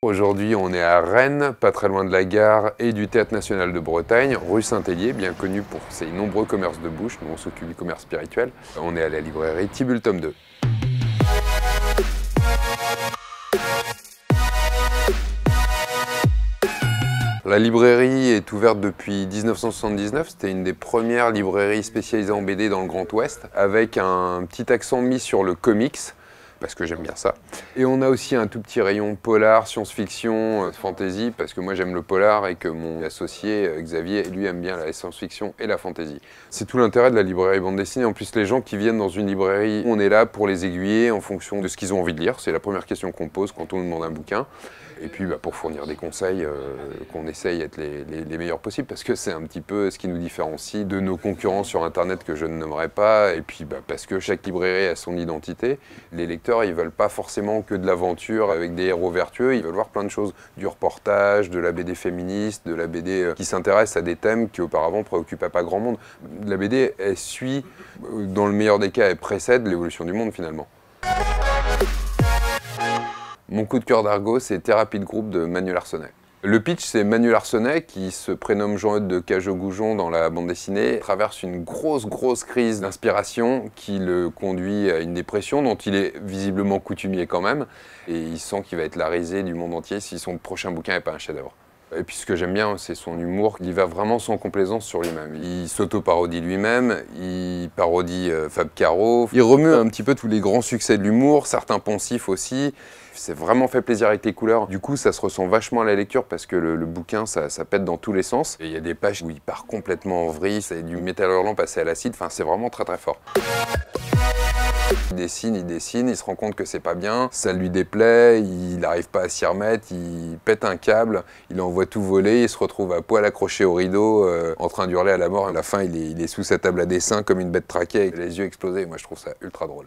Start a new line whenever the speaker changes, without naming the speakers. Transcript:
Aujourd'hui, on est à Rennes, pas très loin de la gare et du Théâtre National de Bretagne, rue Saint-Hélier, bien connu pour ses nombreux commerces de bouche. Nous, on s'occupe du commerce spirituel. On est à la librairie Tibulle tome 2. La librairie est ouverte depuis 1979, c'était une des premières librairies spécialisées en BD dans le Grand Ouest, avec un petit accent mis sur le comics, parce que j'aime bien ça. Et on a aussi un tout petit rayon polar, science-fiction, fantasy, parce que moi j'aime le polar et que mon associé Xavier, lui, aime bien la science-fiction et la fantasy. C'est tout l'intérêt de la librairie bande dessinée. En plus, les gens qui viennent dans une librairie, on est là pour les aiguiller en fonction de ce qu'ils ont envie de lire. C'est la première question qu'on pose quand on nous demande un bouquin. Et puis pour fournir des conseils, qu'on essaye d'être les meilleurs possibles, parce que c'est un petit peu ce qui nous différencie de nos concurrents sur Internet que je ne nommerai pas, et puis parce que chaque librairie a son identité. Les lecteurs, ils veulent pas forcément que de l'aventure avec des héros vertueux, ils veulent voir plein de choses, du reportage, de la BD féministe, de la BD qui s'intéresse à des thèmes qui auparavant préoccupaient pas grand monde. La BD, elle suit, dans le meilleur des cas, elle précède l'évolution du monde finalement. Mon coup de cœur d'Argo, c'est Thérapie de groupe de Manuel Arsenet. Le pitch, c'est Manuel Arsenet, qui se prénomme Jean-Eudes de Cajot-Goujon dans la bande dessinée, traverse une grosse crise d'inspiration qui le conduit à une dépression dont il est visiblement coutumier quand même, et il sent qu'il va être la risée du monde entier si son prochain bouquin n'est pas un chef-d'œuvre. Et puis ce que j'aime bien, c'est son humour. Il va vraiment sans complaisance sur lui-même. Il s'auto-parodie lui-même, il parodie Fab Caro. Il remue un petit peu tous les grands succès de l'humour, certains poncifs aussi. C'est vraiment fait plaisir avec les couleurs. Du coup, ça se ressent vachement à la lecture parce que le bouquin, ça pète dans tous les sens. Et il y a des pages où il part complètement en vrille, c'est du métal hurlant passé à l'acide. Enfin, c'est vraiment très fort. Il dessine, il se rend compte que c'est pas bien, ça lui déplaît, il n'arrive pas à s'y remettre, il pète un câble, il envoie tout voler, il se retrouve à poil accroché au rideau, en train d'hurler à la mort. À la fin, il est sous sa table à dessin comme une bête traquée avec les yeux explosés. Moi, je trouve ça ultra drôle.